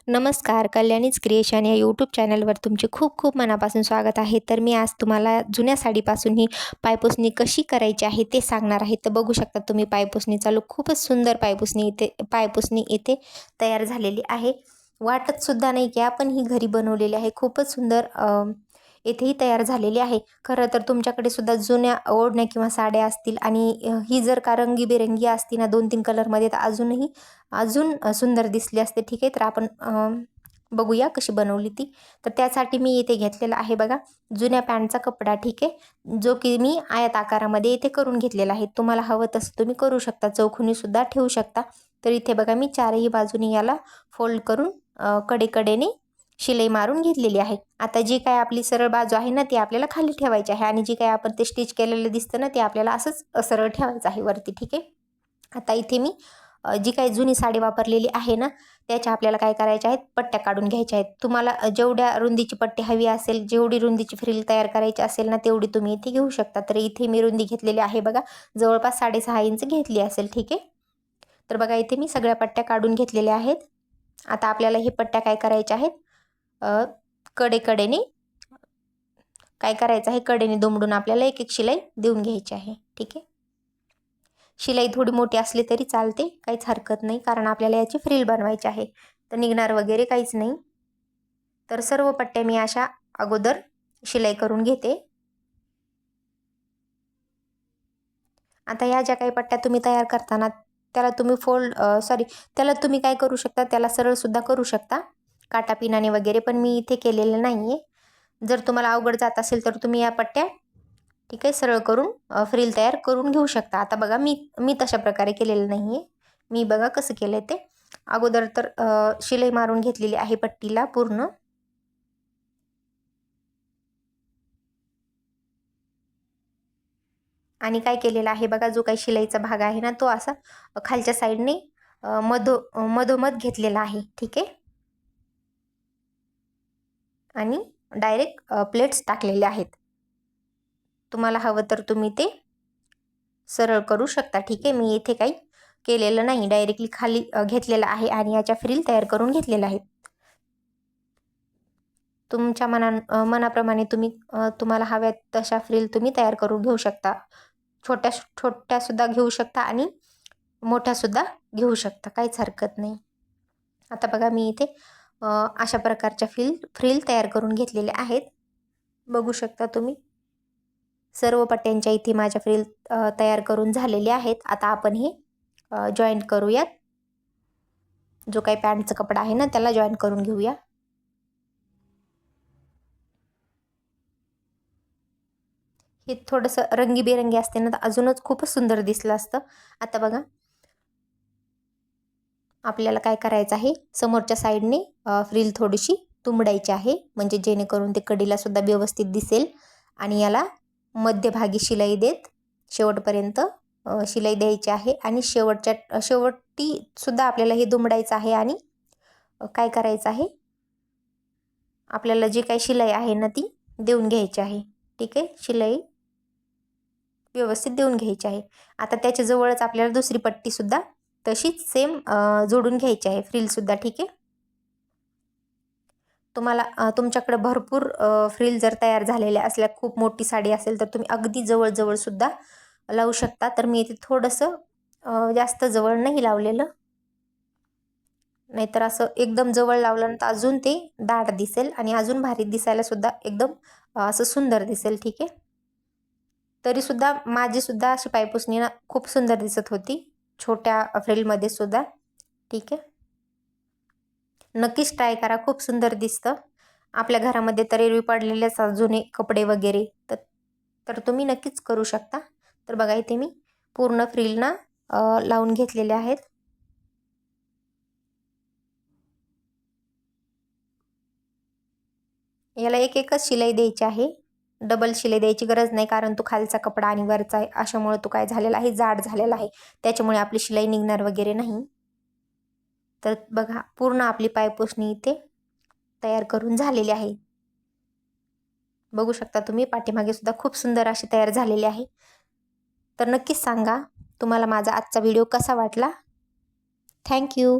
नमस्कार, कल्याणीज क्रिएशन या यूट्यूब चॅनलवर तुमचे खूप खूप मनापासून स्वागत आहे. तर मी आज तुम्हाला जुन्या साडीपासून ही पायपुसणी कशी करायची आहे ते सांगणार आहे. तर बघू शकता तुम्ही पायपुसणी चालू खूपच सुंदर पायपुसणी इथे तयार झालेली आहे. वाटत सुद्धा नाही की आपण ही घरी बनवलेली आहे. खूपच सुंदर इथेही तयार झालेली आहे. खरं तर तुमच्याकडे सुद्धा जुन्या ओढण्या किंवा साड्या असतील आणि ही जर का रंगीबेरंगी असती ना 2-3 कलरमध्ये तर अजून सुंदर दिसली असते. ठीक आहे, तर आपण बघूया कशी बनवली ती. तर त्यासाठी मी इथे घेतलेला आहे बघा जुन्या पॅन्टचा कपडा. ठीक आहे, जो की मी आयत आकारामध्ये इथे करून घेतलेला आहे. तुम्हाला हवं तसं तुम्ही करू शकता, चौकोनीसुद्धा ठेवू शकता. तर इथे बघा मी चारही बाजूनी याला फोल्ड करून कडेकडेने शिलाई मारून घेतलेली आहे. आता जी काय आपली सरळ बाजू आहे ना ती आपल्याला खाली ठेवायची आहे आणि जी काय आपण ते स्टिच केलेलं दिसतं ना ते आपल्याला असंच सरळ ठेवायचं आहे वरती. ठीक आहे, आता इथे मी जी काही जुनी साडी वापरलेली आहे ना त्याच्या आपल्याला काय करायच्या आहेत, पट्ट्या काढून घ्यायच्या आहेत. तुम्हाला जेवढ्या रुंदीची पट्टी हवी असेल, जेवढी रुंदीची फ्रिल तयार करायची असेल ना तेवढी तुम्ही इथे घेऊ शकता. तर इथे मी रुंदी घेतलेली आहे बघा, जवळपास 6.5 इंच घेतली असेल. ठीक आहे, तर बघा इथे मी सगळ्या पट्ट्या काढून घेतलेल्या आहेत. आता आपल्याला हे पट्ट्या काय करायच्या आहेत, कडेकडेने काय करायचं आहे, कडेने दुमडून आपल्याला एक एक शिलाई देऊन घ्यायची आहे. ठीक आहे, शिलाई थोडी मोठी असली तरी चालते, काहीच हरकत नाही, कारण आपल्याला याची फ्रिल बनवायची आहे. तर निघणार वगैरे काहीच नाही. तर सर्व पट्ट्या मी अशा अगोदर शिलाई करून घेते. आता ह्या ज्या काही पट्ट्या तुम्ही तयार करताना त्याला तुम्ही काय करू शकता, त्याला सरळ सुद्धा करू शकता काटापिनाने वगैरे, पण मी इथे केलेलं नाही आहे. जर तुम्हाला अवघड जात असेल तर तुम्ही या पट्ट्या ठीक आहे सरळ करून फ्रिल तयार करून घेऊ शकता. आता बघा मी तशा प्रकारे केलेलं नाही आहे. मी बघा कसं केलं आहे ते. अगोदर तर शिलाई मारून घेतलेली आहे पट्टीला पूर्ण. आणि काय केलेलं आहे बघा, जो काही शिलाईचा भाग आहे ना तो असा खालच्या साईडने मधोमध घेतलेला आहे. ठीक आहे, आणि डायरेक्ट प्लेट्स टाकलेले आहेत. तुम्हाला हवं तर तुम्ही ते सरळ करू शकता. ठीक आहे, मी इथे काही केलेलं नाही, डायरेक्टली खाली घेतलेलं आहे आणि याच्या फ्रिल तयार करून घेतलेल्या आहेत. तुमच्या मनाप्रमाणे तुम्हाला हव्यात तशा फ्रिल तुम्ही तयार करून घेऊ शकता. छोट्या छोट्यासुद्धा घेऊ शकता आणि मोठ्यासुद्धा घेऊ शकता, काहीच हरकत नाही. आता बघा मी इथे अशा प्रकारच्या फ्रिल तयार करून घेतलेल्या आहेत. बघू शकता तुम्ही सर्व पट्ट्यांच्या इथे माझ्या फ्रिल तयार करून झालेल्या आहेत. आता आपण हे जॉईंट करूयात. जो काही पॅन्टचा कपडा आहे ना त्याला जॉईंट करून घेऊया. हे थोडंसं रंगीबेरंगी असते ना तर अजूनच खूपच सुंदर दिसलं असतं. आता बघा आपल्याला काय करायचं आहे, समोरच्या साईडने फ्रिल थोडीशी तुंबडायची आहे, म्हणजे जेणेकरून ते कडीला सुद्धा व्यवस्थित दिसेल. आणि याला मध्यभागी शिलाई देत शेवटपर्यंत शिलाई द्यायची आहे. आणि शेवटी सुद्धा आपल्याला हे दुमडायचं आहे आणि काय करायचं आहे, आपल्याला जी काही शिलाई आहे ना ती देऊन घ्यायची आहे. ठीक आहे, शिलाई व्यवस्थित देऊन घ्यायची आहे. आता त्याच्या जवळच आपल्याला दुसरी पट्टीसुद्धा तशीच सेम जोडून घ्यायची आहे, फ्रिलसुद्धा. ठीक आहे, तुमच्याकडे भरपूर फ्रिल जर तयार झालेल्या असल्या, खूप मोठी साडी असेल तर तुम्ही अगदी जवळजवळसुद्धा लावू शकता. तर मी इथे थोडंसं जास्त जवळ नाही लावलेलं, नाहीतर असं एकदम जवळ लावलं तर अजून ते दाट दिसेल आणि अजून भारी दिसायला सुद्धा एकदम असं सुंदर दिसेल. ठीक आहे, तरीसुद्धा माझीसुद्धा अशी पायपुसणी ना खूप सुंदर दिसत होती छोट्या फ्रिलमध्ये सुद्धा. ठीक आहे, नक्कीच ट्राय करा, खूप सुंदर दिसतं. आपल्या घरामध्ये तर एरवी पडलेलेच जुने कपडे वगैरे तर तुम्ही नक्कीच करू शकता. तर बघा इथे मी पूर्ण फ्रिल ना लावून घेतलेले आहेत. याला एक एकच शिलाई द्यायची आहे, डबल शिलाई द्यायची गरज नाही, कारण तो खालचा कपडा आणि वरचा आहे, अशामुळे तो काय झालेला आहे, जाड झालेला आहे, त्याच्यामुळे आपली शिलाई निघणार वगैरे नाही. तर बघा पूर्ण आपली पायपुसणी इथे तयार करून झालेली आहे. बघू शकता तुम्ही पाठीमागे सुद्धा खूप सुंदर अशी तयार झालेली आहे. तर नक्कीच सांगा तुम्हाला माझा आजचा व्हिडिओ कसा वाटला. थँक्यू.